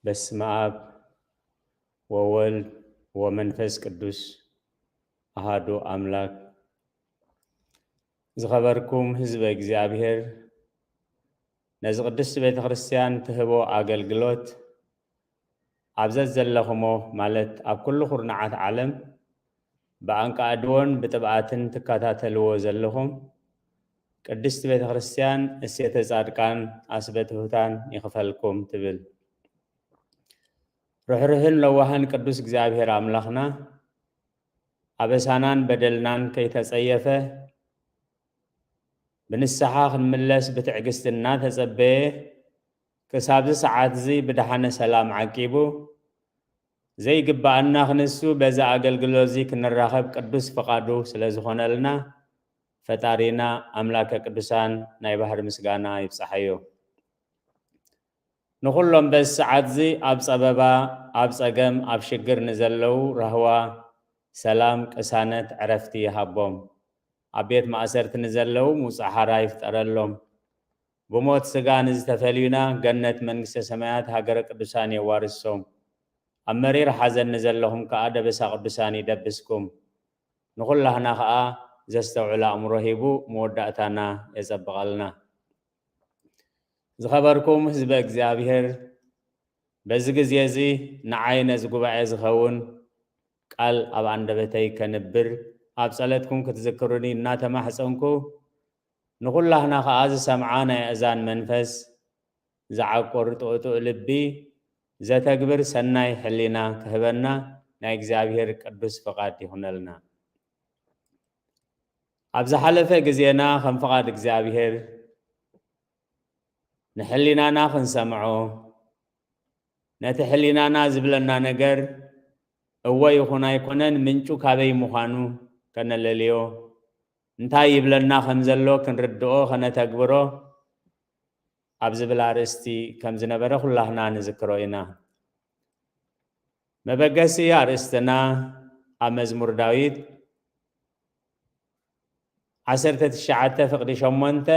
በስመ አብ ወወልድ ወመንፈስ ቅዱስ አሃዱ አምላክ። ዝኸበርኩም ህዝበ እግዚአብሔር ነዚ ቅድስት ቤተ ክርስቲያን ትህቦ አገልግሎት ኣብዘት ዘለኹሞ ማለት ኣብ ኩሉ ኩርናዓት ዓለም ብኣንቃዕድዎን ብጥብኣትን ትከታተልዎ ዘለኹም ቅድስት ቤተ ክርስቲያን እሴተ ጻድቃን ኣስበ ትሑታን ይኽፈልኩም ትብል። ርኅርህን ለዋህን ቅዱስ እግዚአብሔር አምላኽና ኣበሳናን በደልናን ከይተጸየፈ ብንስሓ ክንምለስ ብትዕግስትና ተጸበየ ክሳብዚ ሰዓት እዚ ብድሓነ ሰላም ዓቂቡ ዘይግባአና ክንሱ በዛ አገልግሎት እዚ ክንራኸብ ቅዱስ ፈቃዱ ስለ ዝኾነልና ፈጣሪና አምላከ ቅዱሳን ናይ ባህር ምስጋና ይብፅሐዮ። ንኹሎም በዚ ሰዓት እዚ ኣብ ፀበባ ኣብ ፀገም ኣብ ሽግር ንዘለው ራህዋ ሰላም ቅሳነት ዕረፍቲ ይሃቦም። ኣብ ቤት ማእሰርቲ ንዘለው ምውፃእ ሓራ ይፍጠረሎም። ብሞት ስጋ ንዝተፈልዩና ገነት መንግስተ ሰማያት ሃገረ ቅዱሳን የዋርሶም። ኣብ መሪር ሓዘን ንዘለኹም ከዓ ደበሳ ቅዱሳን ይደብስኩም። ንኹላህና ከዓ ዘስተውዕል ኣእምሮ ሂቡ መወዳእታና የጸብቐልና። ዝኸበርኩም ህዝበ እግዚአብሔር በዚ ግዜ እዚ ንዓይ ነዚ ጉባኤ ዝኸውን ቃል ኣብ አንደበተይ ከንብር ኣብ ጸለትኩም ክትዝክሩኒ እናተማሕፀንኩ ንኹላህና ከዓ ዝሰምዓ ናይ እዛን መንፈስ ዝዓቆር ጥቕጡቕ ልቢ ዘተግብር ሰናይ ሕሊና ክህበና ናይ እግዚአብሔር ቅዱስ ፈቃድ ይኹነልና። ኣብ ዝሓለፈ ግዜና ከም ፈቃድ እግዚአብሔር ንሕሊናና ክንሰምዖ ነቲ ሕሊናና ዝብለና ነገር እወ ይኹን ኣይኮነን ምንጩ ካበይ ምዃኑ ከነለልዮ እንታይ ይብለና ከም ዘሎ ክንርድኦ ከነተግብሮ ኣብ ዝብል ኣርእስቲ ከም ዝነበረ ኩላህና ንዝክሮ ኢና። መበገሲ ኣርእስትና ኣብ መዝሙር ዳዊት 19 ፍቅዲ 8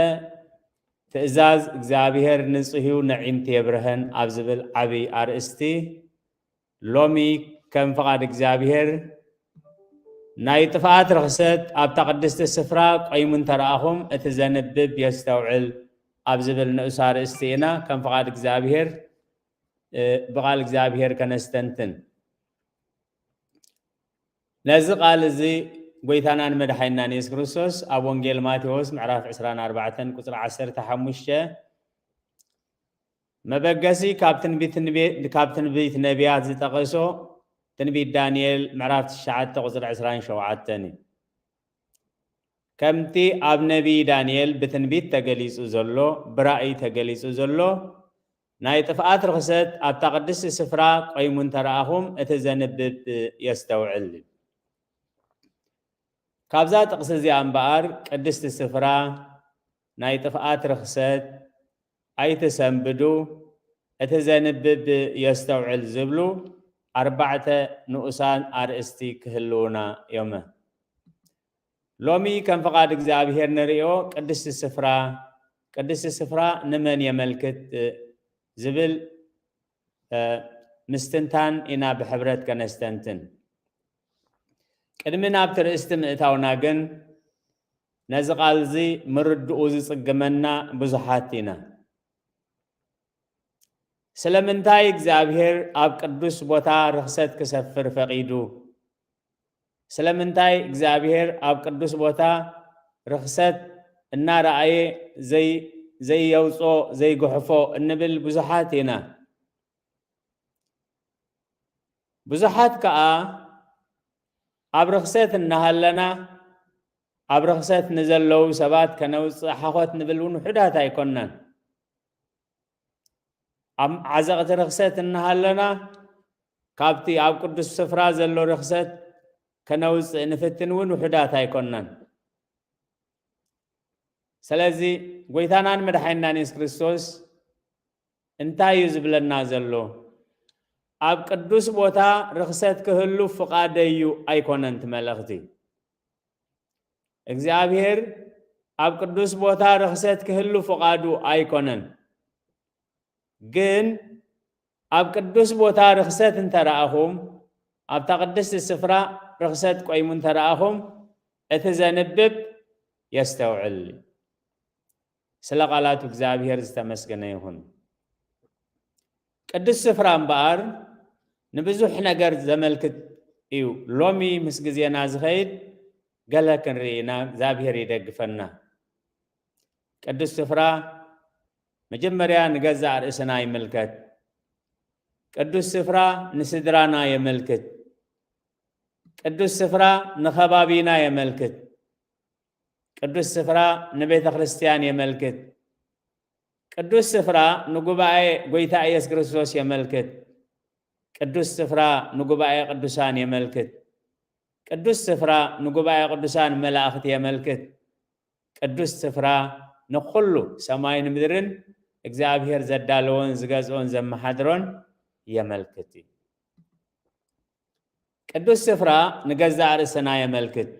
ትእዛዝ እግዚአብሔር ንጽህዩ ነዒምቲ የብርህን ኣብ ዝብል ዓብይ ኣርእስቲ ሎሚ ከም ፈቃድ እግዚአብሔር ናይ ጥፍኣት ርክሰት ኣብታ ቅድስቲ ስፍራ ቆይሙ እንተረኣኹም እቲ ዘንብብ የስተውዕል ኣብ ዝብል ንእሱ ኣርእስቲ ኢና ከም ፈቃድ እግዚአብሔር ብቃል እግዚአብሔር ከነስተንትን። ነዚ ቃል እዚ ጎይታናን መድሓኒናን ኢየሱስ ክርስቶስ ኣብ ወንጌል ማቴዎስ ምዕራፍ 24 ቁፅሪ 15 መበገሲ ካብ ትንቢት ነቢያት ዝጠቐሶ ትንቢት ዳንኤል ምዕራፍ 9 ቁፅሪ 27 ከምቲ ኣብ ነቢይ ዳንኤል ብትንቢት ተገሊጹ ዘሎ ብራእይ ተገሊጹ ዘሎ ናይ ጥፍኣት ርክሰት ኣብታ ቅድስቲ ስፍራ ቆይሙ እንተረኣኹም እቲ ዘንብብ የስተውዕል። ካብዛ ጥቕሲ እዚኣ እምበኣር ቅድስቲ ስፍራ ናይ ጥፍኣት ርክሰት ኣይትሰንብዱ እቲ ዘንብብ የስተውዕል ዝብሉ 4 ንኡሳን ኣርእስቲ ክህልውና እዮም። ሎሚ ከም ፈቃድ እግዚአብሔር ንሪኦ ቅድስቲ ስፍራ ንመን የመልክት ዝብል ምስትንታን ኢና ብሕብረት ከነስተንትን። ቅድሚ ናብቲ ርእስቲ ምእታውና ግን ነዚ ቃል እዚ ምርድኡ ዝጽግመና ብዙሓት ኢና። ስለምንታይ እግዚአብሔር ኣብ ቅዱስ ቦታ ርክሰት ክሰፍር ፈቂዱ? ስለምንታይ እግዚአብሔር ኣብ ቅዱስ ቦታ ርክሰት እናረኣየ ዘይየውፆ ዘይግሕፎ እንብል ብዙሓት ኢና። ብዙሓት ከዓ ኣብ ርክሰት እናሃለና ኣብ ርክሰት ንዘለው ሰባት ከነውፅእ ሓኾት ንብል እውን ውሕዳት ኣይኮናን። ኣብ ዓዘቕቲ ርክሰት እናሃለና ካብቲ ኣብ ቅዱስ ስፍራ ዘሎ ርክሰት ከነውፅእ ንፍትን እውን ውሕዳት ኣይኮናን። ስለዚ ጎይታናን መድሓኒናን ኢየሱስ ክርስቶስ እንታይ እዩ ዝብለና ዘሎ? ኣብ ቅዱስ ቦታ ርክሰት ክህሉ ፍቃደዩ ኣይኮነን እቲ መልእኽቲ። እግዚአብሔር ኣብ ቅዱስ ቦታ ርክሰት ክህሉ ፍቃዱ ኣይኮነን፣ ግን أب قدوس بوتا رخصت انتراهم أب تقدس السفرة رخصت قيم انتراهم اتزنبب يستوعل سلقالات እግዚአብሔር ዝተመስገነ ይሁን ቅዱስ ስፍራ እምበኣር ንብዙሕ ነገር ዘመልክት እዩ ሎሚ ምስ ግዜና ዝኸይድ ገለ ክንርኢና እግዚአብሔር ይደግፈና ቅዱስ ስፍራ መጀመርያ ንገዛእ ርእስና ይምልከት ቅዱስ ስፍራ ንስድራና የመልክት ቅዱስ ስፍራ ንኸባቢና የመልክት ቅዱስ ስፍራ ንቤተ ክርስቲያን የመልክት ቅዱስ ስፍራ ንጉባኤ ጎይታ ኢየሱስ ክርስቶስ የመልክት ቅዱስ ስፍራ ንጉባኤ ቅዱሳን የመልክት ቅዱስ ስፍራ ንጉባኤ ቅዱሳን መላእክት የመልክት ቅዱስ ስፍራ ንኹሉ ሰማይን ምድርን እግዚአብሔር ዘዳለውን ዝገዝኦን ዘመሓድሮን የመልክት ቅዱስ ስፍራ ንገዛእ ርእስና የመልክት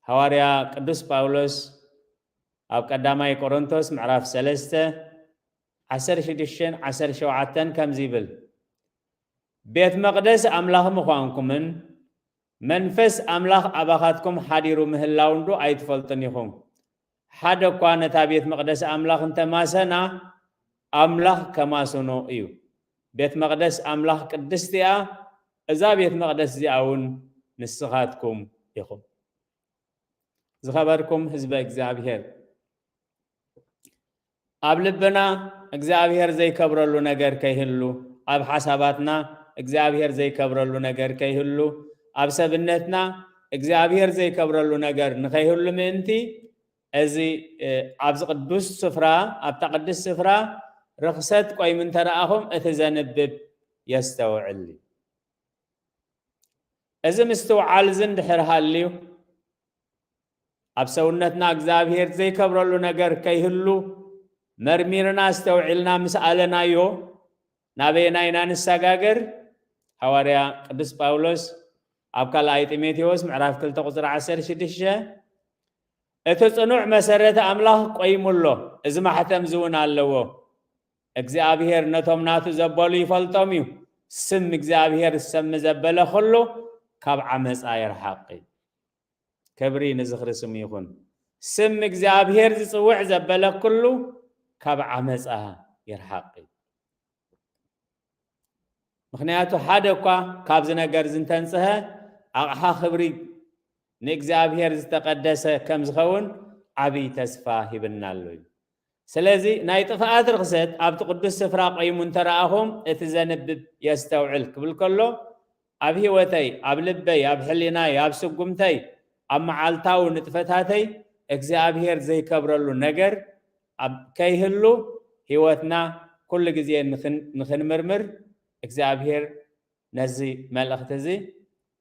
ሐዋርያ ቅዱስ ጳውሎስ ኣብ ቀዳማይ ቆሮንቶስ ምዕራፍ 3 16-17 ከምዚ ይብል ቤት መቅደስ ኣምላኽ ምዃንኩምን መንፈስ ኣምላኽ ኣባኻትኩም ሓዲሩ ምህላው እንዶ ኣይትፈልጡን ኢኹም ሓደ እኳ ነታ ቤት መቅደስ ኣምላኽ እንተማሰና ኣምላኽ ከማስኖ እዩ ቤት መቅደስ ኣምላኽ ቅድስቲ እያ እዛ ቤት መቅደስ እዚኣ እውን ንስኻትኩም ኢኹም ዝኸበርኩም ህዝበ እግዚአብሔር ኣብ ልብና እግዚአብሔር ዘይከብረሉ ነገር ከይህሉ ኣብ ሓሳባትና እግዚአብሔር ዘይከብረሉ ነገር ከይህሉ ኣብ ሰብነትና እግዚአብሔር ዘይከብረሉ ነገር ንከይህሉ ምእንቲ እዚ ኣብዚ ቅዱስ ስፍራ ኣብታ ቅዱስ ስፍራ ርክሰት ቆይሙ እንተረኣኹም እቲ ዘንብብ የስተውዕል እዚ ምስትውዓል እዚ እንድሕር ሃልዩ ኣብ ሰውነትና እግዚአብሔር ዘይከብረሉ ነገር ከይህሉ መርሚርና ዝተውዒልና ምስ ኣለናዮ ናበየና ኢና ንሰጋገር ሐዋርያ ቅዱስ ጳውሎስ ኣብ ካልኣይ ጢሞቴዎስ ምዕራፍ 2 ቁፅሪ 16 እቲ ጽኑዕ መሰረተ ኣምላኽ ቆይሙሎ እዚ ማሕተም ዝውን ኣለዎ እግዚአብሔር ነቶም ናቱ ዘበሉ ይፈልጦም እዩ ስም እግዚአብሔር ዝሰሚ ዘበለ ኩሉ ካብ ዓመፃ ይርሓቅ كبري نزخر سميخون سم እግዚአብሔር ዝጽውዕ ዘበለ ኩሉ ካብ ዓመፃ ይርሓቅ ምክንያቱ ሓደ እኳ ካብዚ ነገር ዝንተንጽሐ ኣቕሓ ክብሪ ንእግዚአብሔር ዝተቀደሰ ከም ዝኸውን ዓብይ ተስፋ ሂብናሉ ስለዚ ናይ ጥፍኣት ርክሰት ኣብቲ ቅዱስ ስፍራ ቆይሙ እንተረኣኹም እቲ ዘንብብ የስተውዕል ክብል ከሎ ኣብ ህይወተይ ኣብ ልበይ ኣብ ሕሊናይ ኣብ ስጉምተይ ኣብ መዓልታዊ ንጥፈታተይ እግዚአብሔር ዘይከብረሉ ነገር ከይህሉ ህይወትና ኩሉ ግዜ ንኽንምርምር እግዚአብሔር ነዚ መልእኽቲ እዚ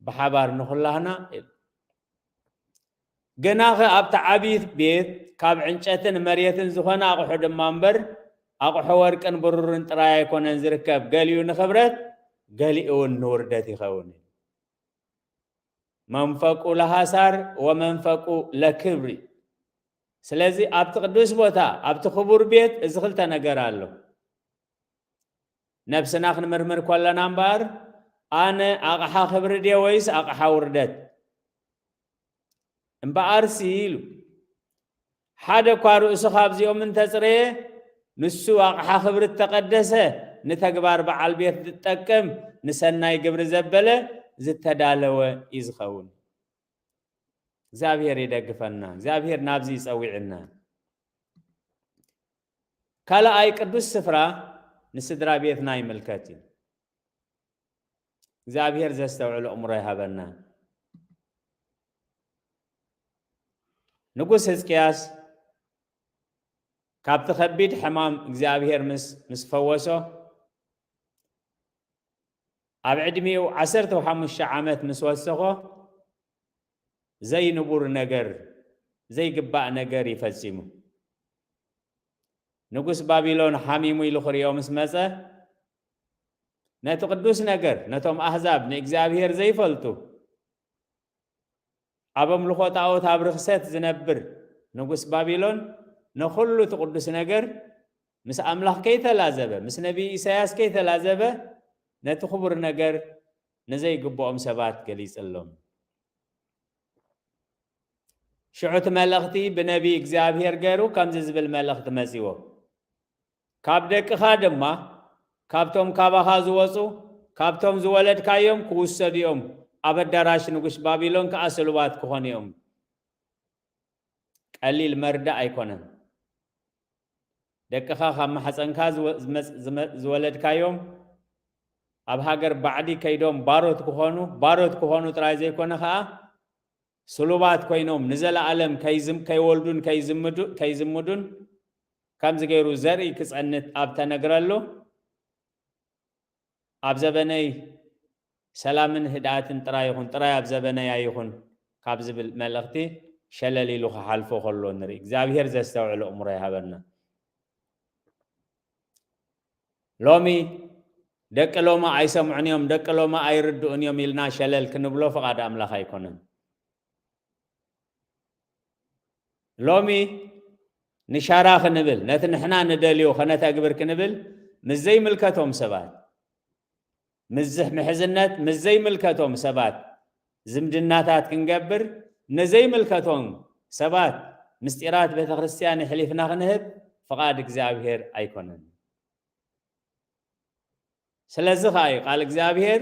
ብሓባር ንኹላህና ገና ኣብቲ ዓብይ ቤት ካብ ዕንጨትን መሬትን ዝኾነ ኣቑሑ ድማ እምበር ኣቑሑ ወርቅን ብሩርን ጥራይ ኣይኮነን ዝርከብ ገሊኡ ንኽብረት ገሊኡ እውን ንውርደት ይኸውን መንፈቁ ለሃሳር ወመንፈቁ ለክብሪ ስለዚ ኣብቲ ቅዱስ ቦታ ኣብቲ ክቡር ቤት እዚ ክልተ ነገር ኣሎ ነፍስና ክንምርምር ኮለና እምበር ኣነ ኣቕሓ ክብሪ ድየ ወይስ ኣቕሓ ውርደት እምበኣርሲ ኢሉ ሓደ እኳ ርእሱ ካብዚኦም እንተፅረየ ንሱ ኣቕሓ ክብሪ ተቀደሰ ንተግባር በዓል ቤት ዝጠቅም ንሰናይ ግብሪ ዘበለ ዝተዳለወ ይዝኸውን እግዚአብሔር ይደግፈና እግዚአብሔር ናብዚ ይጸውዕና ካልኣይ ቅዱስ ስፍራ ንስድራ ቤትና ይምልከት እግዚአብሔር ዘስተውዕል ኣእምሮ ይሃበና ንጉስ ሕዝቅያስ ካብቲ ከቢድ ሕማም እግዚአብሔር ምስ ፈወሶ ኣብ ዕድሜው 15 ዓመት ምስ ወሰኾ ዘይንቡር ነገር ዘይግባእ ነገር ይፈጺሙ ንጉስ ባቢሎን ሓሚሙ ኢሉ ክሪኦ ምስ መፀ ነቲ ቅዱስ ነገር ነቶም ኣህዛብ ንእግዚአብሔር ዘይፈልጡ ኣብ ኣምልኾ ጣዖት ኣብ ርክሰት ዝነብር ንጉስ ባቢሎን ንኹሉ እቲ ቅዱስ ነገር مس أملاك كي تلازبه مس نبي إساياس كي تلازبه نتخبر نجر نزي قبوم سبات قليس اللهم شعوت ملختي بنبي إجزابير غيرو كم زبل ملخت مسيو كابدك خادم ما كابتوم كابا خازوسو كابتوم زولد كايوم كوسديوم أبدراش نقش بابيلون كأسلوات كهونيوم قليل مرد أيكونن دكخا خم حسن كاز زولد كايوم أب هاجر بعدي كيدوم باروت كهونو ترايزي كونها سلوبات كوينوم نزل عالم كيزمدون كم زغيرو زري كصنت اب تنغرالو اب زبني سلامن هداتن طراي اب زبني يكون كاب زبل ملختي شللي لو حالفو خلو نري እግዚአብሔር ዘስተውዕል امور يهبنا لومي دق لوما ايسمعنيوم دق لوما ايردونيوم يلنا شلل كنبلو فقاد املاح يكونن لومي نشارا خنبل نتنحنا ندليو خنت اكبر كنبل مزي ملكتهم سبات مزح محزنات مزي ملكتهم سبات زمدناتات كنقبر نزي ملكتهم سبات مستيرات بيت كريستيان حليفنا خنهب فقاد እግዚአብሔር ايكونن سلازي خاي قال እግዚአብሔር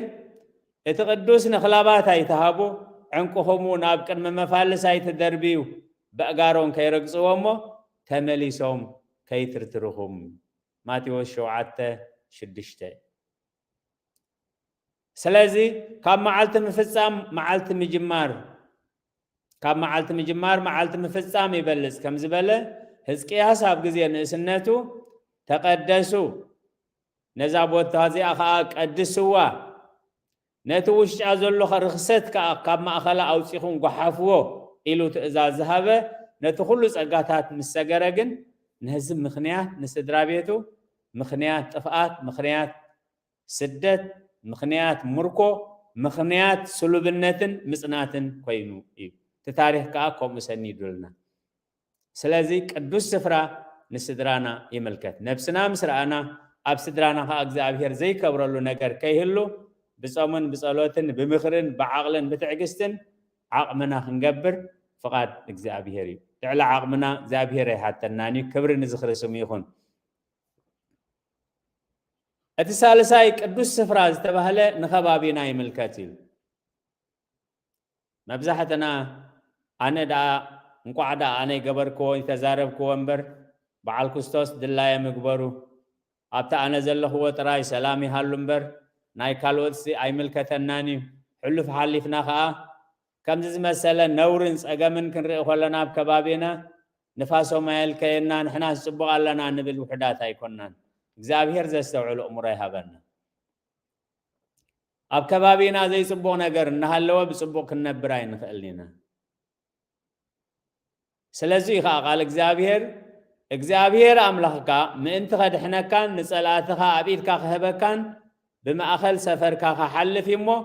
اتقدس نخلابات ايتهابو عنقهمو ناب قدم مفالس ايتدربيو بأقارون كي رقصوهمو تمليسهم كي ترترهم ماتيوس شوعته شدشته سلازي كاب معالت مفصام معالت مجمار كاب معالت مجمار معالت مفصام يبلس كم زبله حزقياس اب غزي نسنتو تقدسو نزابوت هذه اخا قدسوا نتوش ازلو خرخست كاب ماخلا اوصيخون غحفو إلو تأزاز هذا نتخلص أجاتات مستجرجن نهزم مخنيات نستدرابيتو مخنيات طفقات مخنيات سدت مخنيات مركو مخنيات سلوبنتن مصناتن كوينو تتاريخ كاكو مسني دولنا سلازي قدوس سفرا نستدرانا يملكت نفسنا مسرانا اب سدرانا እግዚአብሔር زي كبرلو ነገር كيهلو بصومن بصلوتن بمخرن بعقلن بتعجستن عقمنا خنقبر فقاد እግዚአብሔር تعلى عقمنا እግዚአብሔር حتى ناني كبر نزخر سم يخون اتسالساي قدوس سفرا زتبهله نخبابينا يملكتي مبزحتنا انا دا انقعدا انا غبركو يتزاربكو ونبر بعل كستوس دلاي مغبرو ابتا انا زله هو تراي سلامي حلمبر ناي كالوتسي اي ملكتناني حلف حلفنا خا كم زي مثلا نورن صقمن كنري خلنا بكبابينا نفاسو مايل كينا نحنا صبق لنا نبل وحدات ايكونن እግዚአብሔር ዘስተውዕል امور يهبنا اب كبابينا زي صبق ነገር نحلو بصبق كنبر አይንፈልنا ስለዚህ قال እግዚአብሔር አምላክካ ምእንቲ ከድሕነካን ንጸላትኻ አቢድካ ከህበካን بمأخل سفركا حلف يمو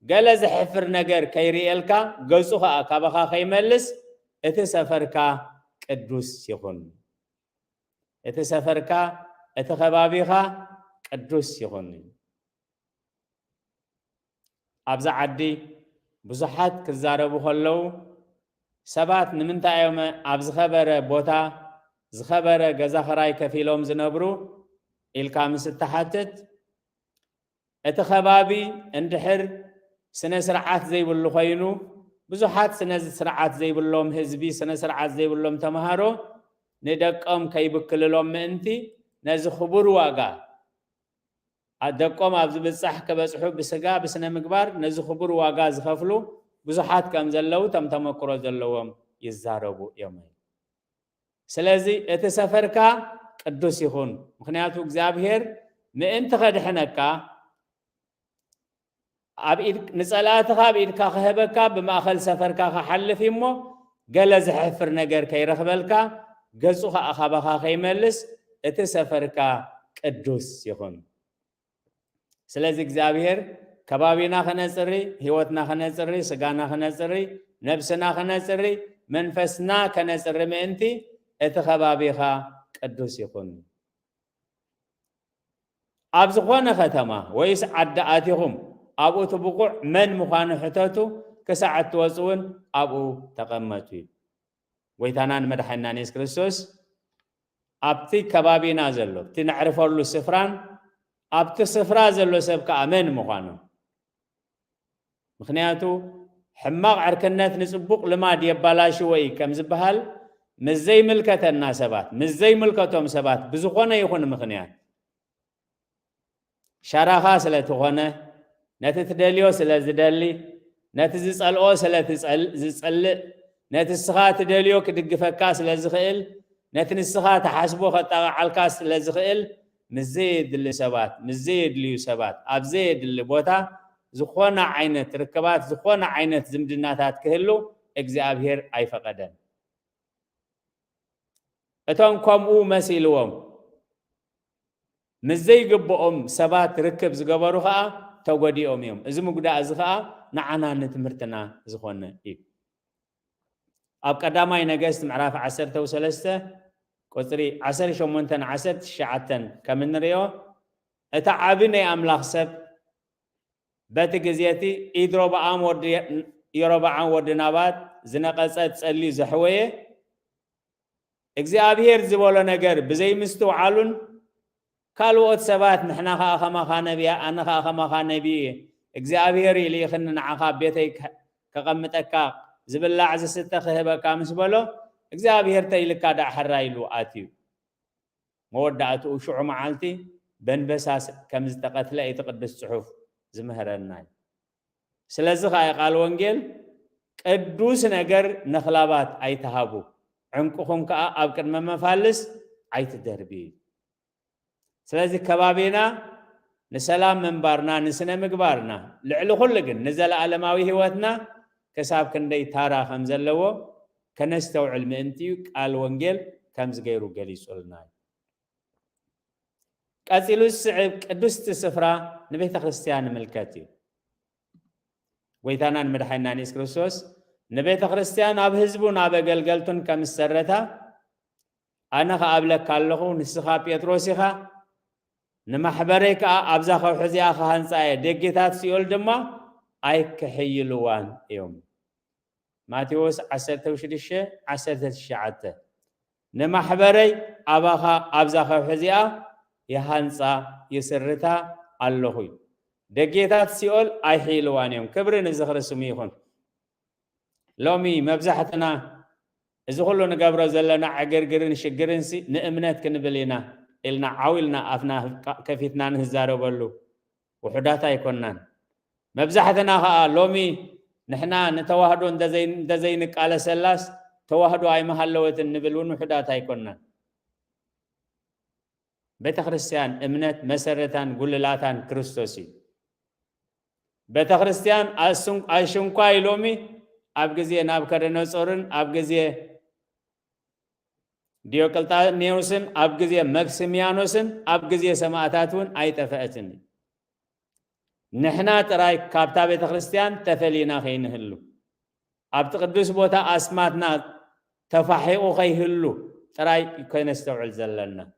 قال زحفر نجر كيريالكا قصوها كابخا خيملس اتسافركا قدوس يخون اتسافركا اتخبابيخا قدوس يخون ابزع عدي بزحات كزاربو خلو سبات نمنتا يوم ابز خبر بوتا زخبر غزا خراي كفيلوم زنبرو الكام ستحاتت اتخبابي اندحر سنة سرعات زي بلو خينو بزحات سنة سرعات زي بلوم هزبي سنة سرعات زي بلوم تمهارو ندقم كي بكللوم انتي نزي خبور واقع ادقم ابز بصح كبصحو بسغا بسنة مقبار نزي خبور واقع زخفلو بزحات كم زلو تمكرو زلوم يزاربو يومي سلازي اتسافركا قدوس يخون مخنياتو እግዚአብሔር ምእንቲ ከድሕነካ أبيد نسألاتها أبيد كخبرك بمأخل سفرك خحلف يمو قال زحفر نجر كي رخبلك قصوها أخبها خيملس اتسفرك قدوس يخون سلازي እግዚአብሔር كبابينا خنصري هيوتنا خنصري سغانا خنصري نفسنا خنصري منفسنا خنصري منتي اتخبابيها قدوس يخون أبزخوانا ختما ويس عدأتهم أبو تبقع من مخان حتاتو كساعة توزون أبو تقمتي ويتانان مدحنا نيس كريستوس أبتي كبابينا زلو تنعرف له سفران أبتي سفرا زلو سبك أمن مخانو مخنياتو حماق عركنات نسبق لما ديبالاشو وي كم زبهال مزي ملكة الناسبات مزي ملكتهم سبات بزخوانا يخون مخنيات شراخا سلتخونه نتتدليو سلازدلي نتزصلقو سلازصلق نتسخا تدليو كدغفكا سلازخيل نتنسخا تحاسبو خطاعلكا سلازخيل مزيد لسبات مزيد ليو سبات ابزيد لبوتا زخونا عينت ركبات زخونا عينت زمدناتات كهلو اغزابير ايفقدن اتون كومو مسيلوم مزي قبؤم سبات ركب زقبرو خا توغديهم يوم إذا مقدا أزخا نعنا نتمرتنا زخونا إيه أب قدامي نجست معرف عسر توسلسته قطري عسر شومنتن عسر شعتن كمن ريو اتعابني أملاخ سب باتجزيتي إدرو بعام ورد يرو بعام ورد نبات زنقصت تسألي زحوية إجزابير زبولة نجار بزي مستوعالون كالوت سبات نحنا خاخما خانبيا أنا خاخما خانبي إجزابيري اللي خلنا نعاقب بيتك كقمتك زبلا عز ستة خهبة كامس بلو إجزابير تيلك كذا حرايلو آتيو مودعته وشو معالتي بن بساس كم استقتل يتقدس الصحف زمهرنا سلازخ أي قال وانجيل قدوس نجر نخلابات أي تهابو عمقهم كأبكر مما فالس أي تدربي سلازي كبابينا نسلام من بارنا نسنا مقبارنا لعلو خلقن نزل علماوي هواتنا كساب كندي تارا خمزلو كنستو علم انتيو قال وانجيل كمز غيرو قليس قلنا قاتلو السعب قدوس تسفرا نبيت خريستيان ملكاتي ويتانان مدحينا نيس كريستوس نبيت خريستيان اب حزبون اب قلقلتون كمسرتا انا خابلك كالخو نسخا بيتروسيخا نمحبريك أبزاخو حزيا خانصاي دقيتات سيول دما أي كحيلوان يوم ماتيوس 10:10 نمحبري أبزاخو حزيا يهانصا يسرتا اللهوي دقيتات سيول أي حيلوان يوم كبرين الزخر سميخون لومي مبزحتنا إذا كله نقبر زلنا عقرقرين شقرين سي نأمنات كنبلينا إلنا عاولنا أفنا كفيتنا نهزارو بلو وحداتا يكونان مبزحتنا لومي نحنا نتواهدون دزينك على سلاس تواهدوا أي محلوة النبلون وحداتا يكونان بيت خريستيان امنت مسرتان قللاتان كريستوسي بيت خريستيان أشنقاي لومي أبغزي نابكرنوصورن أبغزي ديوكلطانيوسن أبغزي ماكسيميانوسن أبغزي سماعتاتون أي تفأتن نحنا تراي كابتا بيت خريستيان تفلينا خينهلو أب تقدس بوتا أسماتنا تفحيقو خيهلو تراي يكون يستوعل زلنا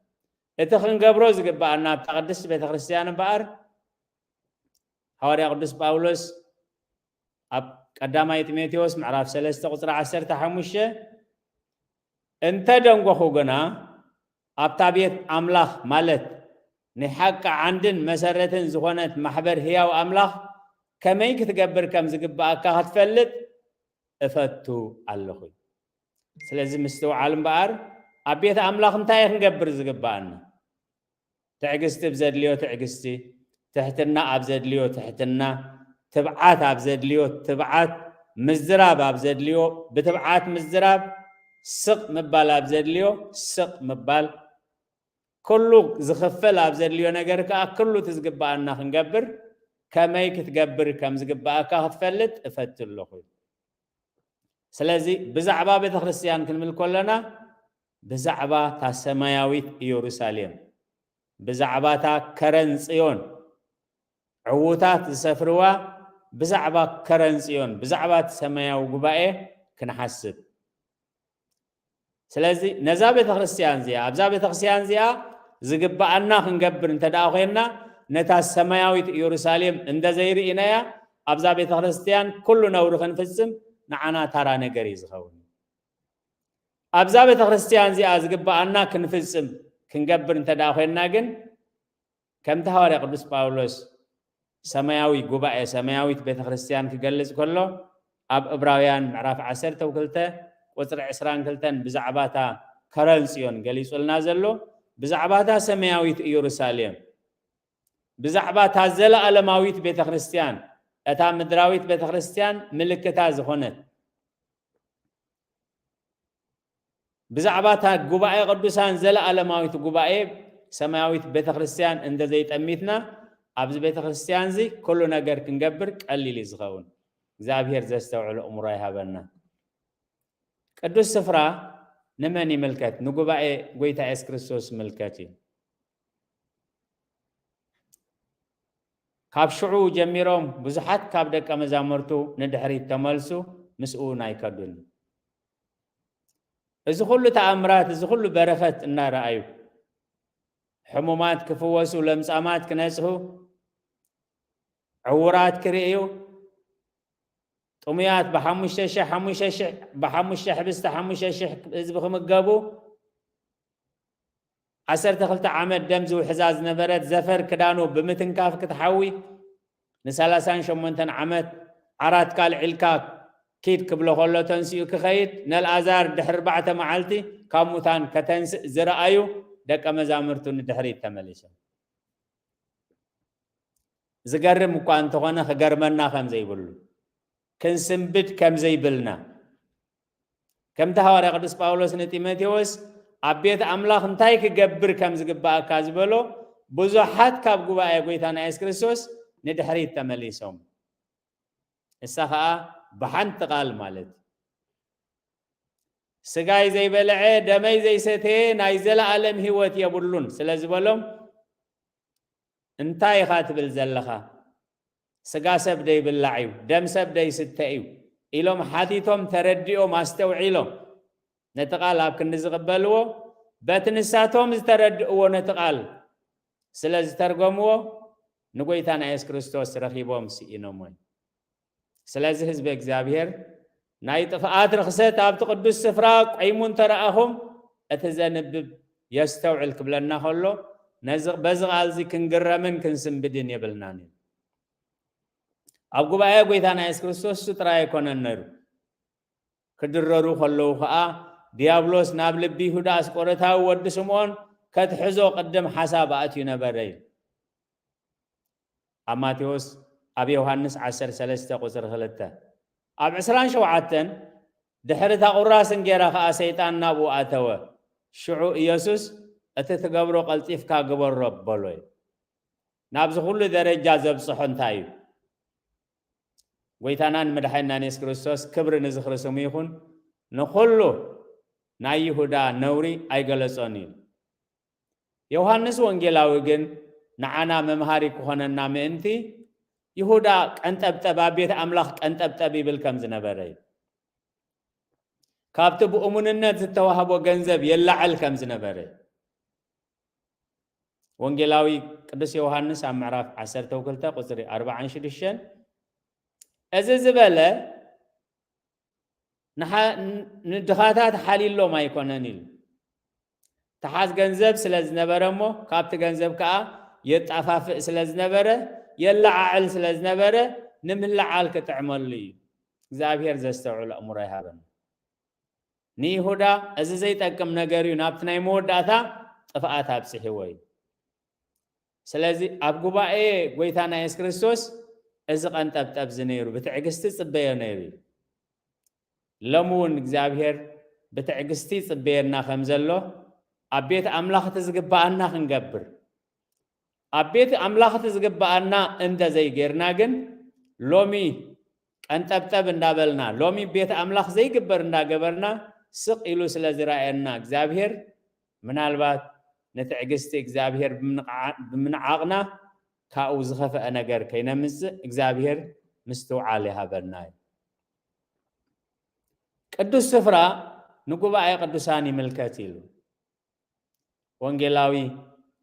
اتخن قبروز قبعنا تقدس بيت خريستيان بار حواري قدس باولوس أب قدامي تيموثيوس معراف 3:10 انت دنگو خوغنا ابتابيت املاح مالت نحق عندن مسرتن زغونت محبر هياو املاح كميك تقبر كم زقبا اكا هتفلت افتو اللخوي سلازي مستوى عالم بار ابيت املاح انتاي نقبر زقبانا تعقستي بزد ليو تعقستي تحتنا ابزد ليو تحتنا تبعات ابزد ليو تبعات مزراب ابزد ليو بتبعات مزراب سق مبال ابزد ليو سق مبال كله زخفل ابزد ليو نجر كا كله تزقبانا نقبر كمايك تقبر كم زقبا كا هتفلت افتل له سلازي بزعبا بيت خريستيان كنمل كلنا بزعبا تا سماياويت يروساليم بزعبا تا كرن صيون عوتات سفروا بزعبا كرن صيون بزعبا سماياو غباء كنحسب سلازي نزا بيت خريستيان زيا ابزا بيت خريستيان زيا زقبانا نقبر انت دا خوينا نتا السماويت يروساليم عند زيري إنايا أبزا بيت خريستيان كل نور خنفسم نعنا ترى نجري زخون أبزا بيت خريستيان زي أزقب أنا كنفسم كنجبر انت داخل ناجن كم تهاري قدس باولوس سماوي جوباء سماوي بيت خريستيان كجلس كله أب إبراهيم معرف عسر توكلته وتر عسران كلتن بزعباتا كرنسيون جليس النازلو بزعباتا سماوي يروساليم بزعباتا زل ألماوي بيت خريستيان أتا مدراوي بيت خريستيان ملكتا زخونت بزعباتا جوباء قدسان زل ألماوي جوباء سماوي بيت خريستيان عند زيت أميتنا أبز بيت خريستيان زي كل نجار كنجبر قليل يزغون زابير زستوعل أموره هبنا قدوس سفرة نمني ملكت نجوباء قويتا إس كريستوس ملكتي كاب شعو جميرهم بزحات كاب دك مزامرتو ندحري تملسو مسؤول نايكدون إذا كل تأمرات إذا كل بركات النار أيو حمومات كفوسو لمسامات كنسهو عورات كريو طميات بحمش حبست حمش إذا بخم الجابو عسر تخلت عمد دمز وحزاز نبرت زفر كدانو بمتن كاف كتحوي نسالسان شمونتن عمد عرات كال علكاك كيد قبل خلو تنسيو كخيد نال ازار دحر بعت معلتي كاموتان كتنس زرأيو دك مزامرتو ندحري تمليشا زقرم وكان تغنى خقرمنا خم زي بلو كنسنبت كم زي بلنا كم تهواري قدس باولوس نتيمتيوس أبيت أملاخ انتاي كجبر كم زقبا كازبلو بزحات كاب جوايا قويتانا إيس كريستوس ندحري تمليسهم السخاء بحنت قال مالت سجاي زي بلعي دمي زي ستين نايزل عالم هوت يبلون سلازبلهم انتاي خاتب الزلخة سجا سبدي باللعيو دم سبدي ستأيو إلهم حديثهم ترديو ما استوعيلهم نتقال هابك نزغبلو باتنساتهم زتردئو نتقال سلاز ترغمو نقويتان إيس كريستوس رخيبهم سئينومون سلاز حزب اكزابير ناي طفاءات رخصت ابت قدس سفراق ايمون تراهم اتزنبب يستوعل قبلنا خلو نزق بزغال زي كنقرمن كنسنبدين يبلناني ابقوا بقى قويتان إيس كريستوس سترا يكون النرو كدررو خلو خاء ديابلوس نابلبي هداس قرتها ود سمون كتحزو قدم حسابات ينبري أماتيوس أبي يوحنس 10:3 قصر خلته أب عسران شوعتن دحرتها قراس انجيرا خا سيطان نابو أتوا شعو يسوس أتتقبرو قلتيف كا قبر رب بلوي نابز كل درجة زبصحن تايو ويتانان مدحينا نيس كريستوس كبر نزخر سميخون نخلو نا يهودا نوري أي غلصوني يوحنس وانجيلاوي جن نعنا ممهاري كوهننا مئنتي يهودا أنتبتبا بيت أملاخ أنتبتبي بالكمز نبري كابتب أموننا تتوهب وغنزب يلعل كمز نبري وانجيلاوي قدس يوحنس عم معرف 10 توكلتا قصري 40 شدشن أززبالة ندخاتات حالي لو ما يكوننيل تحاز غنزب سلاز نبرمو كابت غنزب كا يتعفاف سلاز نبره يلعل سلاز نبره نملعال كتعمل لي እግዚአብሔር ዘስተውዕል አእምሮ ይሃበን ኒሁዳ እዚ ዘይጠቅም ነገር እዩ ናብቲ ናይ መወዳእታ ጥፍኣት ኣብፅሒ ወይ ስለዚ ኣብ ጉባኤ ጎይታና ኢየሱስ ክርስቶስ እዚ ቀንጠብጠብ ዝነይሩ ብትዕግስቲ ጽበየ ነይሩ ለሙን እግዚአብሔር ብትዕግስቲ ጽበየና ከም ዘሎ ኣብ ቤት ኣምላኽ ዝግባአና ክንገብር ኣብ ቤት ኣምላኽ ዝግባአና እንደ ዘይገርና ግን ሎሚ ቀንጠብጠብ እንዳበልና ሎሚ ቤት ኣምላኽ ዘይግበር እንዳገበርና ስቕ ኢሉ ስለ ዝራእየና እግዚአብሔር ምናልባት ነትዕግስቲ እግዚአብሔር ብምንዓቕና ካኡ ዝኸፈአ ነገር ከይነምጽእ እግዚአብሔር ምስትውዓል ይሃበና ቅዱስ ስፍራ ንጉባኤ ቅዱሳን ይምልከት ኢሉ ወንጌላዊ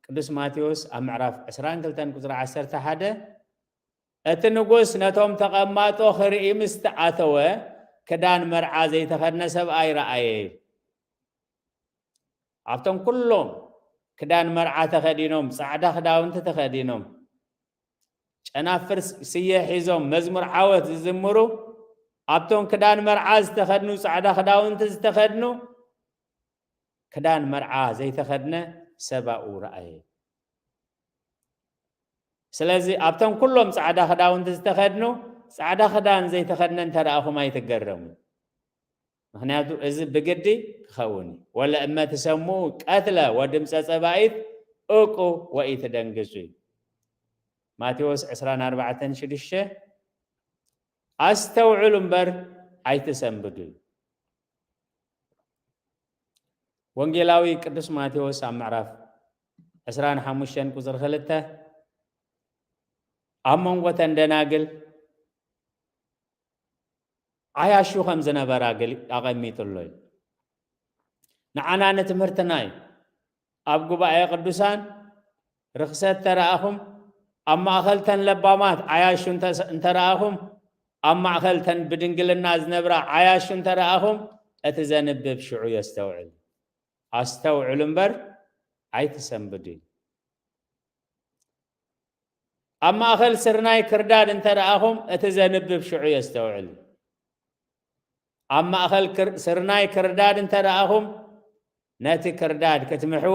ቅዱስ ማቴዎስ ኣብ ምዕራፍ 22 ቁፅሪ 11 እቲ ንጉስ ነቶም ተቐማጦ ክርኢ ምስ ተኣተወ ክዳን መርዓ ዘይተኸድነ ሰብኣይ ረኣየ። ኣብቶም ኩሎም ክዳን መርዓ ተኸዲኖም ጻዕዳ ክዳውንቲ ተኸዲኖም ጨናፍር ስየ ሒዞም መዝሙር ዓወት ዝዝምሩ ኣብቶም ክዳን መርዓ ዝተኸድኑ ጻዕዳ ክዳውንቲ ዝተኸድኑ ክዳን መርዓ ዘይተኸድነ ሰብኡ ረኣየ። ስለዚ ኣብቶም ኩሎም ጻዕዳ ክዳውንቲ ዝተኸድኑ ጻዕዳ ክዳን ዘይተኸድነ እንተረኣኹም ኣይትገረሙ። ምክንያቱ እዚ ብግዲ ክኸውን ወላ እመ ትሰምዑ ቀትለ ወድምፀ ፀባኢት እቁ ወኢትደንግጹ እዩ። ማቴዎስ 24:6 ኣስተውዕሉ እምበር ኣይትሰንብዱ እዩ። ወንጌላዊ ቅዱስ ማቴዎስ ኣብ ምዕራፍ 25 ቁፅሪ 2 ኣብ መንጎ ተን ደናግል ዓያሹ ከም ዝነበራ ኣቐሚጡሎ እዩ። ንዓና ንትምህርትና እዩ። ኣብ ጉባኤ ቅዱሳን ርክሰት ተረኣኹም ኣብ ማእኸል ተን ለባማት ዓያሹ እንተረኣኹም ኣብ ማእኸል ተን ብድንግልና ዝነብራ ዓያሹ እንተረኣኹም እቲ ዘንብብ ሽዑ የስተውዕል። ኣስተውዕሉ እምበር ኣይትሰንብዱ እዩ። ኣብ ማእኸል ስርናይ ክርዳድ እንተረኣኹም እቲ ዘንብብ ሽዑ የስተውዕል። ኣብ ማእኸል ስርናይ ክርዳድ እንተረኣኹም ነቲ ክርዳድ ክትምሕቡ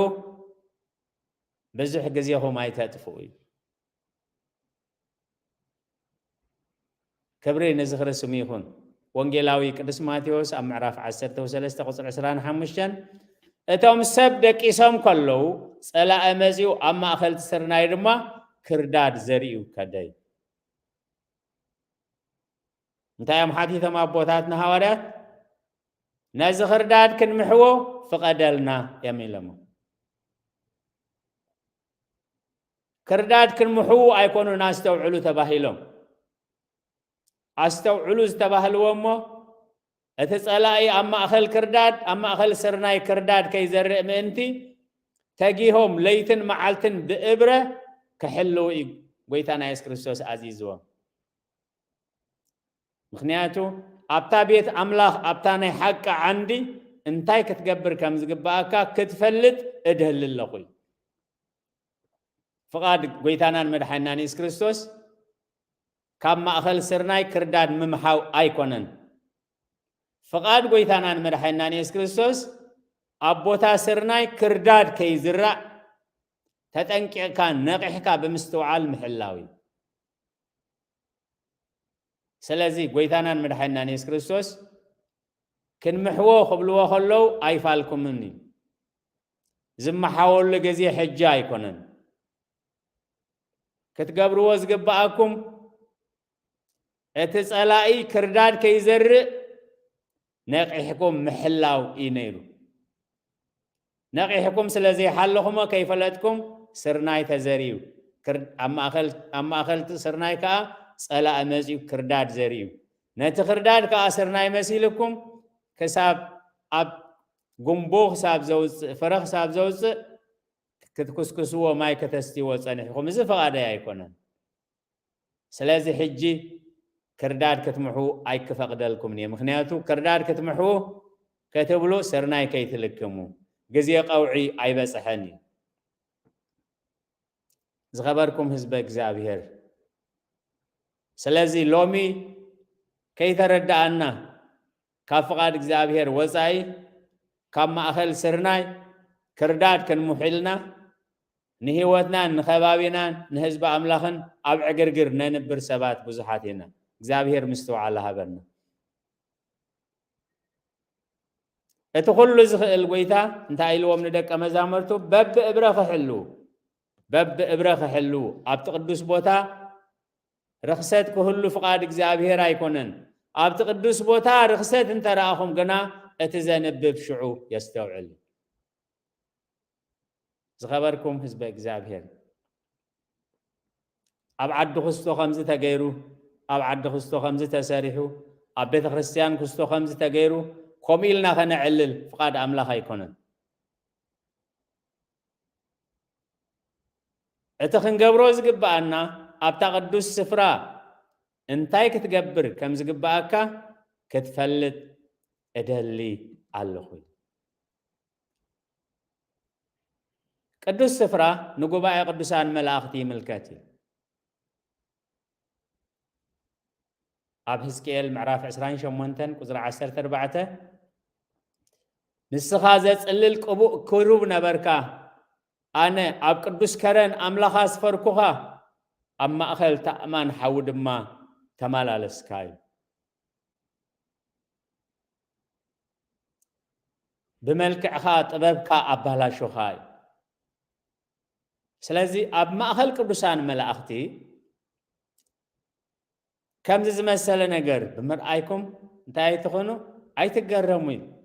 ብዙሕ ግዜኹም ኣይተጥፍኡ እዩ። ክብሪ ንዝኽርስሙ ይኹን። ወንጌላዊ ቅዱስ ማቴዎስ ኣብ ምዕራፍ 13 ቁፅሪ 25 እቶም ሰብ ደቂሶም ከለዉ ጸላእ መጺኡ ኣብ ማእኸል ስርናይ ድማ ክርዳድ ዘርእዩ ከደይ እንታይ እዮም ሓቲቶም ኣቦታትና ሃዋርያት ነዚ ክርዳድ ክንምሕዎ ፍቐደልና እዮም ኢሎሞ። ክርዳድ ክንምሕዉ ኣይኮኑን ኣስተውዕሉ ተባሂሎም። ኣስተውዕሉ ዝተባህልዎ እሞ እቲ ጸላኢ ኣብ ማእኸል ክርዳድ ኣብ ማእኸል ስርናይ ክርዳድ ከይዘርእ ምእንቲ ተጊሆም ለይትን መዓልትን ብእብረ ክሕልው እዩ ጎይታና ኢየሱስ ክርስቶስ ኣዚዝዎም። ምክንያቱ ኣብታ ቤት ኣምላኽ ኣብታ ናይ ሓቂ ዓንዲ እንታይ ክትገብር ከም ዝግባኣካ ክትፈልጥ እድህል ኣለኹ እዩ። ፍቓድ ጎይታናን መድሓኒናን ኢየሱስ ክርስቶስ ካብ ማእኸል ስርናይ ክርዳድ ምምሓው ኣይኮነን። ፍቓድ ጎይታናን መድሓኒናን ኢየሱስ ክርስቶስ ኣብ ቦታ ስርናይ ክርዳድ ከይዝራእ ተጠንቂቕካ ነቂሕካ ብምስትውዓል ምሕላው እዩ። ስለዚ ጎይታናን መድሓኒናን ኢየሱስ ክርስቶስ ክንምሕዎ ክብልዎ ከለዉ ኣይፋልኩምን እዩ። ዝመሓወሉ ግዜ ሕጂ ኣይኮነን። ክትገብርዎ ዝግባኣኩም እቲ ጸላኢ ክርዳድ ከይዘርእ ነቂሕኩም ምሕላው እዩ ነይሩ። ነቂሕኩም ስለዘይሓለኹሞ ከይፈለጥኩም ስርናይ ተዘርዩ ኣብ ማእኸል ስርናይ ከዓ ጸላእ መጺኡ ክርዳድ ዘርዩ ነቲ ክርዳድ ከዓ ስርናይ መሲልኩም ክሳብ ኣብ ጉንቦ ክሳብ ዘውፅእ ፍረ ክሳብ ዘውፅእ ክትኩስክስዎ ማይ ከተስትይዎ ጸኒሕኩም እዚ ፍቓደይ ኣይኮነን። ስለዚ ሕጂ ክርዳድ ክትምሕዉ ኣይክፈቅደልኩምን እየ። ምክንያቱ ክርዳድ ክትምሕዉ ከተብሎ ስርናይ ከይትልክሙ ግዜ ቀውዒ ኣይበፅሐን እዩ። ዝኸበርኩም ህዝበ እግዚአብሔር ስለዚ ሎሚ ከይተረዳእና ካብ ፍቓድ እግዚአብሔር ወፃኢ ካብ ማእኸል ስርናይ ክርዳድ ክንምሕልና ንህይወትናን ንኸባቢናን ንህዝቢ ኣምላኽን ኣብ ዕግርግር ነንብር ሰባት ብዙሓት ኢና። እግዚአብሔር ምስትውዓል ሃበና። እቲ ኩሉ ዝኽእል ጎይታ እንታይ ኢልዎም ንደቀ መዛሙርቱ በብእብረ ክሕልው ኣብቲ ቅዱስ ቦታ ርክሰት ክህሉ ፍቓድ እግዚአብሔር ኣይኮነን። ኣብቲ ቅዱስ ቦታ ርክሰት እንተረኣኹም ግና እቲ ዘንብብ ሽዑ የስተውዕል። ዝኸበርኩም ህዝበ እግዚአብሔር ኣብ ዓዲ ክስቶ ከምዚ ተገይሩ ኣብ ዓዲ ክስቶ ከምዚ ተሰሪሑ ኣብ ቤተ ክርስቲያን ክስቶ ከምዚ ተገይሩ ከምኡ ኢልና ኸነዕልል ፍቓድ ኣምላኽ ኣይኮነን። اتخن قبروز قبعنا أبتا قدوس سفرا انتاي كتقبر كم زقبعكا كتفلت ادهلي اللخوي قدوس سفرا نقوباء قدوسان ملاختي ملكاتي أب حزقيل معراف 28 قزر 14 نسخا زصلل كروب نبركا أنا أب قدوس كرن أملاخ أسفركوها أما أخل تأمان حود ما تمالالسكاي بملكع خا طببكا أبهلا شوخاي سلازي أب ما أخل قدوسان ملاختي كم زمسل نجر بمرأيكم انتاي تخونو أي تقرمي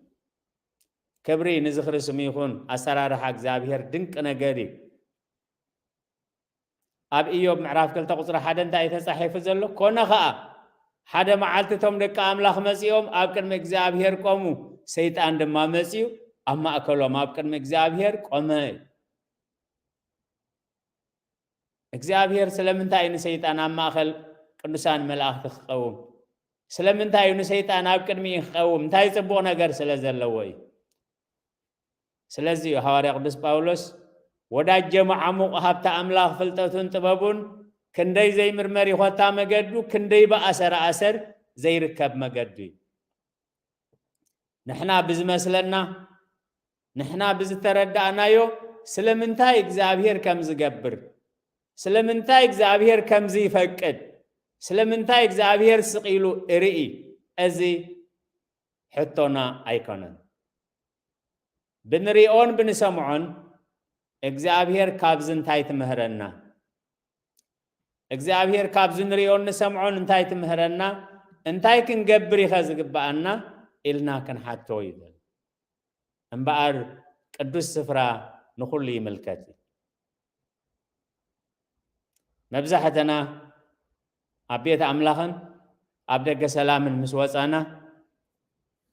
كبري نزخر سميخون أسرار حق زابير دنك نجري أب إيوب معراف كل تقصر حدا انتاي تصحيف زلو كونا خا حدا معالتهم دك أملاخ مسيوم أب كن مكزابير قومو سيطان دما مسيو أما أكلو ما أب كن مكزابير قومي مكزابير سلمنتاي نسيطان أما أخل قدوسان ملاخ تخقوم سلمنتاي نسيطان أب كن ميخقوم انتاي صبو نجر سلزلوي سلازي حواري قدس باولوس وداج جمع عموق هابتا أملاخ فلتوتون تبابون كندي زي مرمري خوتا مقدو كندي بأسر زي ركب مقدو نحنا بزمسلنا نحنا بزتردعنا يو سلمنتاي اكزابير كم زقبر سلمنتاي اكزابير كم زي فقد سلمنتاي اكزابير سقيلو ارئي ازي حطونا ايكونن بنريون بنسمعون እግዚአብሔር ካብዝን ታይት ምህረና እግዚአብሔር ካብዝን ሪዮን ነሰምዖን እንታይት ምህረና እንታይ ክንገብር ይኸዝግባአና ኢልና ክንሓቶ ይብል እምበኣር ቅዱስ ስፍራ ንኹሉ ይምልከት መብዛሕተና ኣብ ቤት ኣምላኽን ኣብ ደገ ሰላምን ምስ ወፃና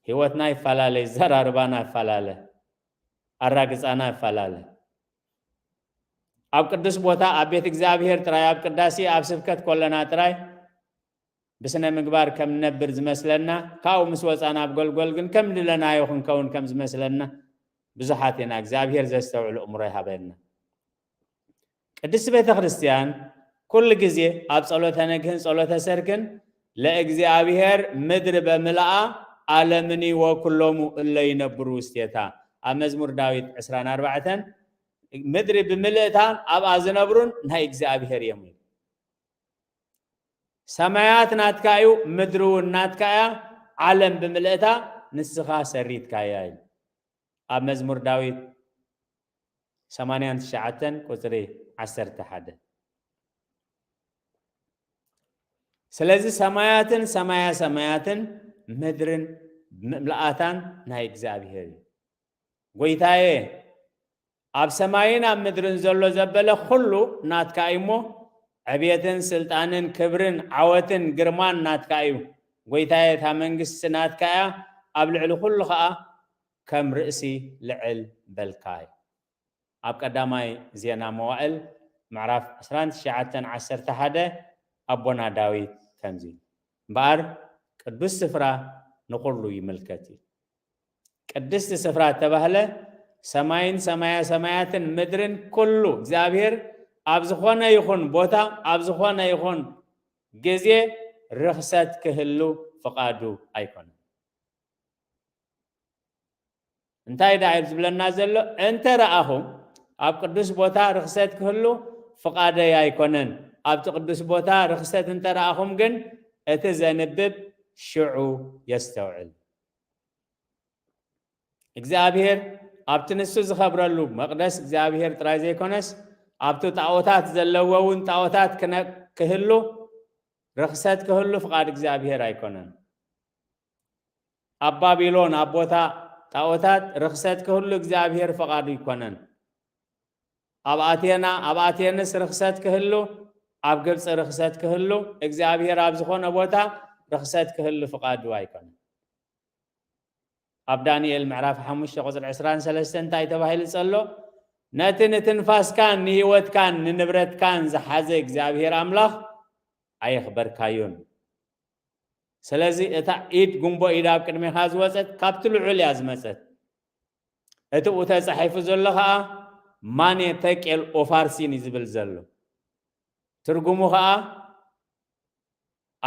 ህይወትና ይፈላለ ዘራርባና ይፈላለ ኣራግፃና ይፈላለ أب قدس بوتا أبيت إغزابير تراي أب قداسي أب سفكت كلنا تراي بسنا مقبار كم نبر زمسلنا كاو مسوس أنا بقول قلقن كم لنا يوخن كون كم زمسلنا بزحاتنا إغزابير زستوعي الأمور هابيرنا قدس بيت خريستيان كل جزية أب صلوة نجهن صلوة سركن لإغزابير مدر بملأ عالمني وكلهم اللي ينبرو استيتا مزمور داوود 24 مدري بملئتان أب أزنبرون نهي إغزابير يمين سمايات ناتكايو مدرو ناتكايا عالم بملئتا نسخا سريت كايا أب مزمور داوود 89 قطري 11 سلازي سماياتن مدرن ملئتان نهي إغزابير قويتاي أب سماين أب مدرن زلو زبالة خلو ناتكايمو عبيتن سلطانن كبرن عوتن قرمان ناتكايو قويتاي تامنقس ناتكايا أب لعلو خلو خاء كم رئسي لعل بالكاي أب قداماي زينا موائل معرف 11 أبونا داوود كمزي بار قدس سفرا نقولو يملكتي قدس سفرا تبهله سماين سماياتن مدرن كله እግዚአብሔር አብዝኾነ ይኹን ቦታ አብዝኾነ ይኹን ጊዜ ርኽሰት ክህሉ ፍቃዱ አይኮነ እንታይ ዳይብ ዝብለና ዘሎ እንተ ረአኹም ኣብ ቅዱስ ቦታ ርኽሰት ክህሉ ፍቃደይ አይኮነን ኣብ ቅዱስ ቦታ ርኽሰት እንተ ረአኹም ግን እቲ ዘንብብ ሽዑ የስተውዕል እግዚአብሔር أبتنسو زخبرلو مقدس እግዚአብሔር ጥራይ ዘይኮነስ أبتو ጣዖታት ዘለወውን ጣዖታት ክህሉ ርኽሰት ክህሉ ፍቃድ እግዚአብሔር አይኮነን ኣብ ባቢሎን ኣብ ቦታ ጣዖታት ርኽሰት ክህሉ እግዚአብሔር ፍቃዱ ይኮነን ኣብ ኣቴንስ ርኽሰት ክህሉ ኣብ ግብፅ ርኽሰት ክህሉ እግዚአብሔር ኣብ ዝኾነ ቦታ ርኽሰት ክህሉ ፍቃዱ አይኮነን أب دانيال معرف 5 قصر 23 انتاي تباهيل صلو ناتن تنفاس كان نهيوت كان ننبرت كان زحازة እግዚአብሔር አምላኽ ኣይኽበርካዮን ስለዚ እታ ኢድ ጉንቦ ኢድ ኣብ ቅድሚኻ ዝወፀት ካብቲ ልዑል እያ ዝመፀት እቲ ኡ ተፃሒፉ ዘሎ ከዓ ማን ተቄል ኦፋርሲን እዩ ዝብል ዘሎ ትርጉሙ ከዓ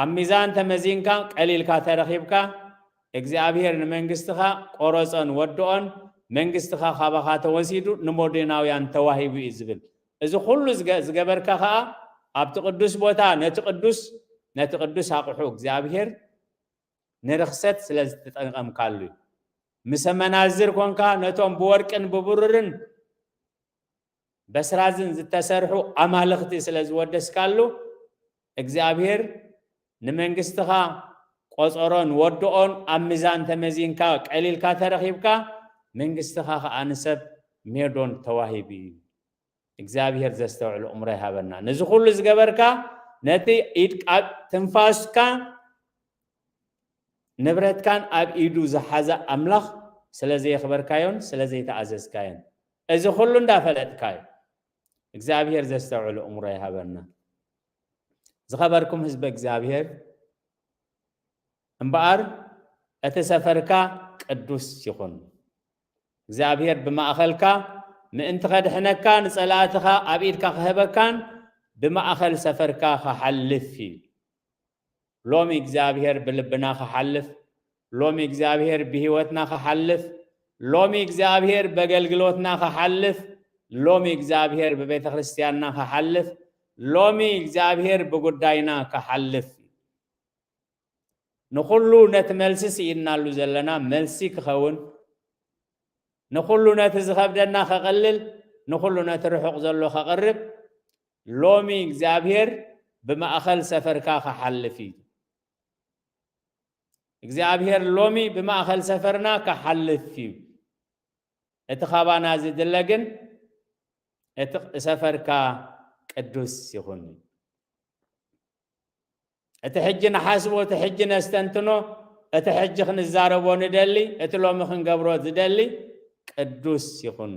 ኣብ ሚዛን ተመዚንካ ቀሊልካ ተረኺብካ እግዚአብሔር ንመንግስትኻ ቆሮፀን ወድኦን መንግስትኻ ካባኻ ተወሲዱ ንሞዴናውያን ተዋሂቡ እዩ ዝብል እዚ ኩሉ ዝገበርካ ከዓ ኣብቲ ቅዱስ ቦታ ነቲ ቅዱስ ኣቑሑ እግዚአብሔር ንርክሰት ስለ ዝተጠቀምካሉ ምስ መናዝር ኮንካ ነቶም ብወርቅን ብብሩርን በስራዝን ዝተሰርሑ ኣማልኽቲ ስለ ዝወደስካሉ እግዚአብሔር ንመንግስትኻ ቆፀሮን ወድኦን ኣብ ሚዛን ተመዚንካ ቀሊልካ ተረኺብካ መንግስትኻ ከዓ ንሰብ ሜዶን ተዋሂቡ እዩ እግዚአብሔር ዘስተውዕሉ እምሮ ይሃበና ነዚ ኩሉ ዝገበርካ ነቲ ኢድ ቃብ ትንፋስካ ንብረትካን ኣብ ኢዱ ዝሓዘ ኣምላኽ ስለዘይኽበርካዮን ስለዘይተኣዘዝካዮን እዚ ኩሉ እንዳፈለጥካዮ እግዚአብሔር ዘስተውዕሉ እምሮ ይሃበና ዝኸበርኩም ህዝቢ እግዚአብሔር እምበኣር እቲ ሰፈርካ ቅዱስ ይኹን እግዚአብሔር ብማእኸልካ ምእንቲ ኸድሕነካ ንጸላእትኻ ኣብ ኢድካ ክህበካን ብማእኸል ሰፈርካ ክሓልፍ እዩ ሎሚ እግዚአብሔር ብልብና ክሓልፍ ሎሚ እግዚአብሔር ብህይወትና ክሓልፍ ሎሚ እግዚአብሔር በገልግሎትና ክሓልፍ ሎሚ እግዚአብሔር በቤተ ክርስቲያንና ክሓልፍ ሎሚ እግዚአብሔር ብጉዳይና ክሓልፍ ንኹሉ ነቲ መልሲ ስኢድናሉ ዘለና መልሲ ክኸውን ንኹሉ ነቲ ዝኸብደና ክቕልል ንኹሉ ነቲ ርሑቕ ዘሎ ክቕርብ ሎሚ እግዚአብሔር ብማእኸል ሰፈርካ ክሓልፍ እዩ እግዚአብሔር ሎሚ ብማእኸል ሰፈርና ክሓልፍ እዩ እቲ ኻባና ዝድለ ግን እቲ ሰፈርካ ቅዱስ ይኹን እቲ ሕጂ ንሓስቦ እቲ ሕጂ ነስተንትኖ እቲ ሕጂ ክንዛረቦ ንደሊ እቲ ሎሚ ክንገብሮ ዝደሊ ቅዱስ ይኹን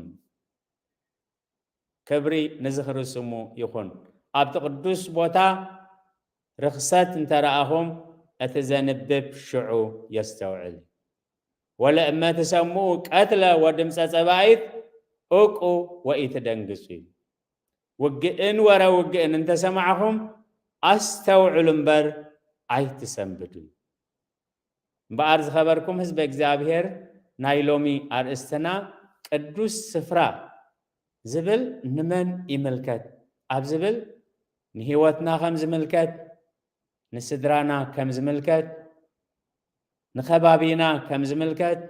ክብሪ ንዝኽሪ ስሙ ይኹን ኣብቲ ቅዱስ ቦታ ርክሰት እንተረኣኹም እቲ ዘንብብ ሽዑ የስተውዕል ወለእመ ትሰምዑ ቀትለ ወድምፀ ፀባኢት እቁ ወኢትደንግጹ ውግእን ወረ ውግእን እንተሰማዕኹም ኣስተውዕሉ እምበር ኣይትሰንብዱ እምበኣር ዝኸበርኩም ህዝቢ እግዚአብሔር ናይ ሎሚ ኣርእስትና ቅዱስ ስፍራ ዝብል ንመን ይምልከት ኣብ ዝብል ንህይወትና ከም ዝምልከት ንስድራና ከም ዝምልከት ንኸባቢና ከም ዝምልከት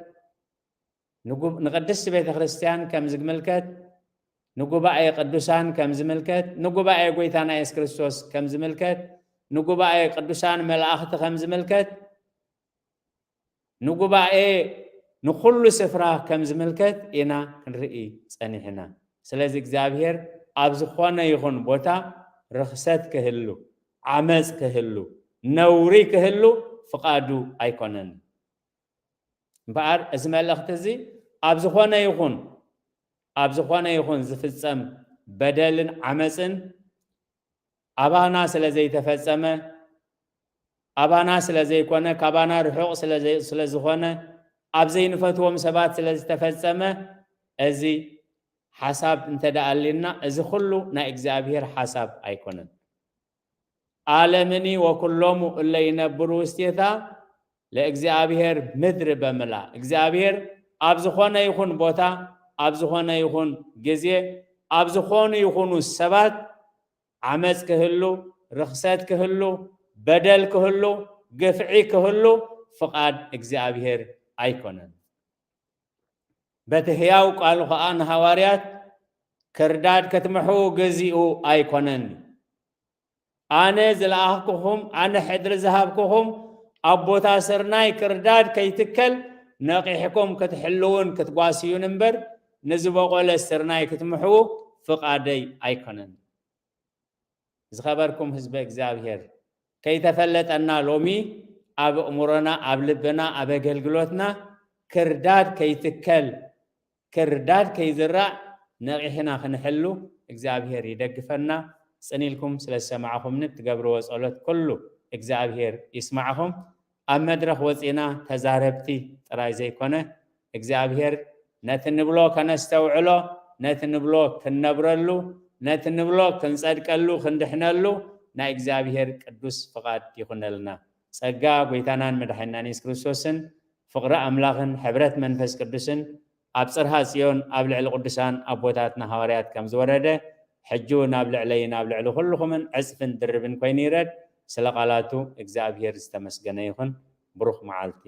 ንቅድስቲ ቤተ ክርስቲያን ከም ዝምልከት ንጉባኤ ቅዱሳን ከም ዝምልከት ንጉባኤ ጎይታና ኢየሱስ ክርስቶስ ከም ዝምልከት ንጉባኤ ቅዱሳን መላእኽቲ ከም ዝምልከት ንጉባኤ ንኩሉ ስፍራ ከም ዝምልከት ኢና ክንርኢ ፀኒሕና ስለዚ እግዚአብሔር ኣብ ዝኾነ ይኹን ቦታ ርክሰት ክህሉ ዓመፅ ክህሉ ነውሪ ክህሉ ፍቃዱ ኣይኮነን እምበኣር እዚ መልእኽቲ እዚ ኣብ ዝኾነ ይኹን ዝፍፀም በደልን ዓመፅን ኣባና ስለ ዘይተፈፀመ ኣባና ስለ ዘይኮነ ካባና ርሑቕ ስለ ዝኾነ ኣብ ዘይንፈትዎም ሰባት ስለ ዝተፈፀመ እዚ ሓሳብ እንተደኣሊና እዚ ኩሉ ናይ እግዚአብሔር ሓሳብ ኣይኮነን ዓለምኒ ወኩሎሙ እለ ይነብሩ ውስቴታ ለእግዚአብሔር ምድሪ በምላእ እግዚአብሔር ኣብ ዝኾነ ይኹን ቦታ ኣብ ዝኾነ ይኹን ግዜ ኣብ ዝኾኑ ይኹኑ ሰባት ዓመፅ ክህሉ ርክሰት ክህሉ በደል ክህሉ ግፍዒ ክህሉ ፍቃድ እግዚአብሔር ኣይኮነን በቲ ሕያው ቃሉ ከዓ ንሃዋርያት ክርዳድ ክትምሑ ገዚኡ ኣይኮነን ኣነ ዝለኣኽኩኹም ኣነ ሕድሪ ዝሃብኩኹም ኣብ ቦታ ስርናይ ክርዳድ ከይትከል ነቂሕኩም ክትሕልውን ክትጓስዩን እምበር ንዝበቆለ ስርናይ ክትምሕው ፍቃደይ ኣይኮነን ዝኸበርኩም ህዝቢ እግዚአብሔር ከይተፈለጠና ሎሚ ኣብ እሙሮና ኣብ ልብና ኣብ ኣገልግሎትና ክርዳድ ከይትከል ክርዳድ ከይዝራእ نقيحنا خنحلو እግዚአብሔር يدقفنا صنيلكم ስለሰማعكم نتقبروا ጸሎት كله እግዚአብሔር يسمعكم ኣብ መድረኽ ወፂና ተዛረብቲ ጥራይ ዘይኮነ እግዚአብሔር ነቲ ንብሎ ከነስተውዕሎ ነቲ ንብሎ ክንነብረሉ ነቲ ንብሎ ክንጸድቀሉ ክንድሕነሉ ናይ እግዚአብሔር ቅዱስ ፍቃድ ይኹነልና ጸጋ ጎይታናን መድኃኒትናን ኢየሱስ ክርስቶስን ፍቅሪ ኣምላኽን ሕብረት መንፈስ ቅዱስን ኣብ ጽርሃ ጽዮን ኣብ ልዕሊ ቅዱሳን ኣቦታትና ሐዋርያት ከም ዝወረደ ሕጂ ናብ ልዕለይ ናብ ልዕሊ ኩልኹምን ዕጽፍን ድርብን ኮይኑ ይረድ ስለ ቃላቱ እግዚአብሔር ዝተመስገነ ይኹን ብሩኽ መዓልቲ